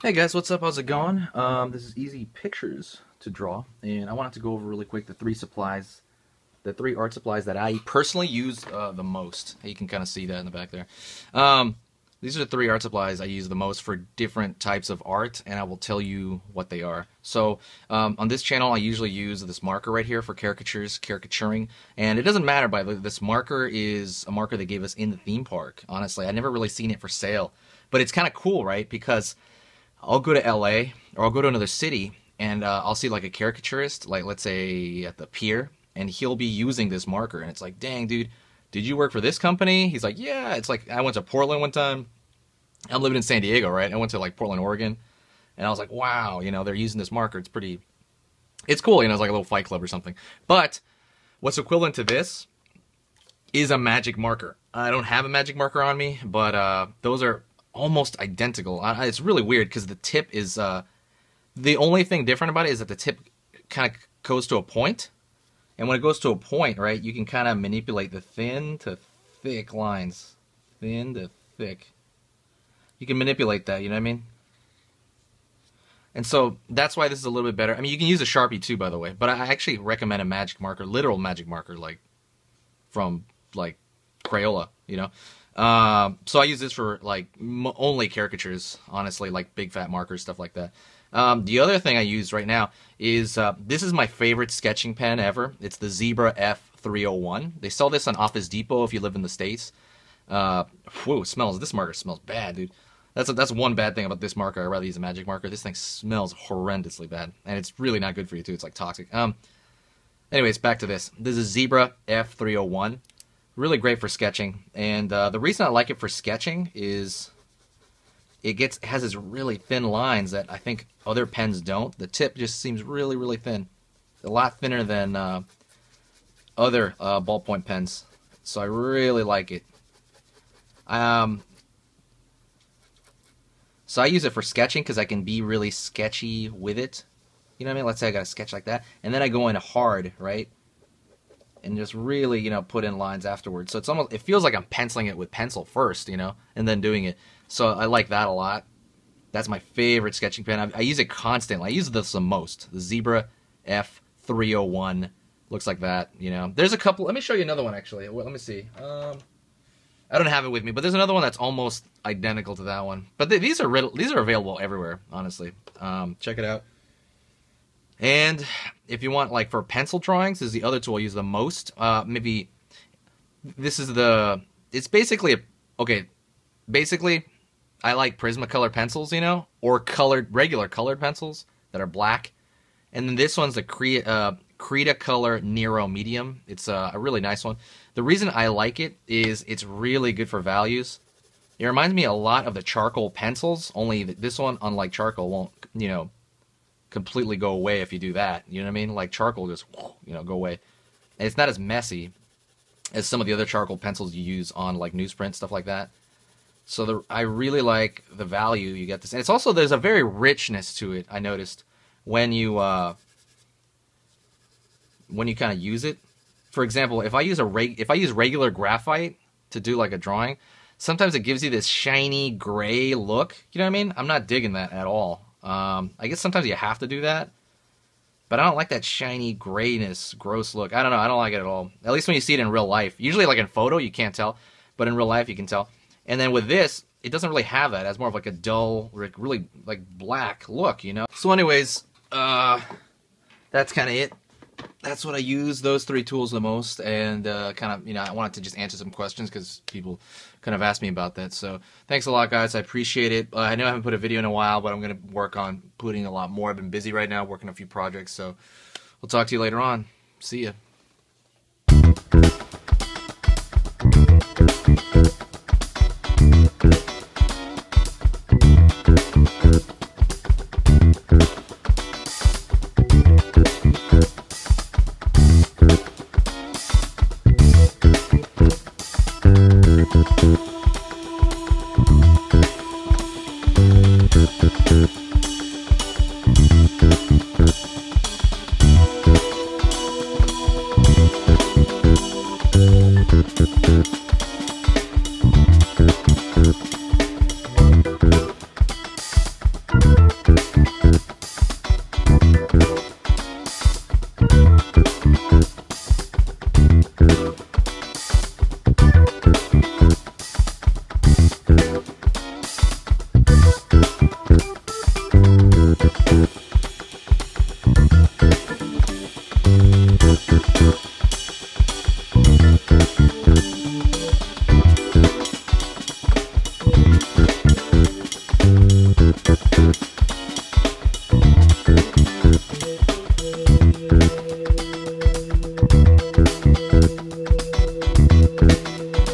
Hey guys, what's up? How's it going? This is Easy Pictures to Draw, and I wanted to go over really quick the three art supplies that I personally use the most. You can kind of see that in the back there. These are the three art supplies I use the most for different types of art, and I will tell you what they are. So on this channel, I usually use this marker right here for caricaturing, and it doesn't matter. This marker is a marker they gave us in the theme park. Honestly, I never really seen it for sale, but it's kind of cool, right? Because I'll go to LA or I'll go to another city and I'll see like a caricaturist, like let's say at the pier, and he'll be using this marker. And it's like, dang, dude, did you work for this company? He's like, yeah. It's like I went to Portland one time. I'm living in San Diego, right? I went to like Portland, Oregon. And I was like, wow, they're using this marker. It's cool. It's like a little Fight Club or something. But what's equivalent to this is a magic marker. I don't have a magic marker on me, but those are almost identical. It's really weird because the tip is the only thing different about it is that the tip kind of goes to a point, and when it goes to a point, right, you can kind of manipulate the thin to thick lines. Thin to thick. You can manipulate that, you know what I mean? And so that's why this is a little bit better. I mean, you can use a Sharpie too, by the way, but I actually recommend a magic marker, literal magic marker, like from like Crayola, So I use this for like only caricatures, honestly, like big fat markers, stuff like that. The other thing I use right now is this is my favorite sketching pen ever. It's the Zebra F301. They sell this on Office Depot if you live in the States. This marker smells bad, dude. That's one bad thing about this marker. I'd rather use a magic marker. This thing smells horrendously bad, and it's really not good for you too. It's like toxic. Anyways, back to this. This is Zebra F301. Really great for sketching, and the reason I like it for sketching is it has this really thin lines that I think other pens don't. The tip just seems really, really thin, a lot thinner than other ballpoint pens. So I really like it. So I use it for sketching because I can be really sketchy with it. You know what I mean? Let's say I got a sketch like that, and then I go into hard, right? And just really, put in lines afterwards. So it feels like I'm penciling it with pencil first, and then doing it. So I like that a lot. That's my favorite sketching pen. I use it constantly. I use this the most. The Zebra F301 looks like that, There's a couple. Let me show you another one, actually. Let me see. I don't have it with me, but there's another one that's almost identical to that one. But these are available everywhere, honestly. Check it out. And if you want, like, for pencil drawings, this is the other tool I use the most. Maybe this is it's basically basically I like Prismacolor pencils, or regular colored pencils that are black. And then this one's the Cretacolor Nero Medium. It's a really nice one. The reason I like it is it's really good for values. It reminds me a lot of the charcoal pencils, only this one, unlike charcoal, won't, completely go away if you do that. You know what I mean? Like charcoal just, go away. And it's not as messy as some of the other charcoal pencils you use on like newsprint, stuff like that. So I really like the value you get this. And it's also, there's a very richness to it, I noticed, when you kind of use it. For example, if I use regular graphite to do like a drawing, sometimes it gives you this shiny gray look. You know what I mean? I'm not digging that at all. I guess sometimes you have to do that, but I don't like that shiny grayness, gross look. I don't know. I don't like it at all. At least when you see it in real life. Usually, like in photo, you can't tell, but in real life, you can tell. And then with this, it doesn't really have that. It has more of like a dull, really like black look, So anyways, that's kind of it. That's what I use, those three tools the most, and kind of, I wanted to just answer some questions because people kind of asked me about that. So thanks a lot, guys. I appreciate it. I know I haven't put a video in a while, but I'm going to work on putting a lot more. I've been busy right now, working a few projects, so we'll talk to you later on. See ya.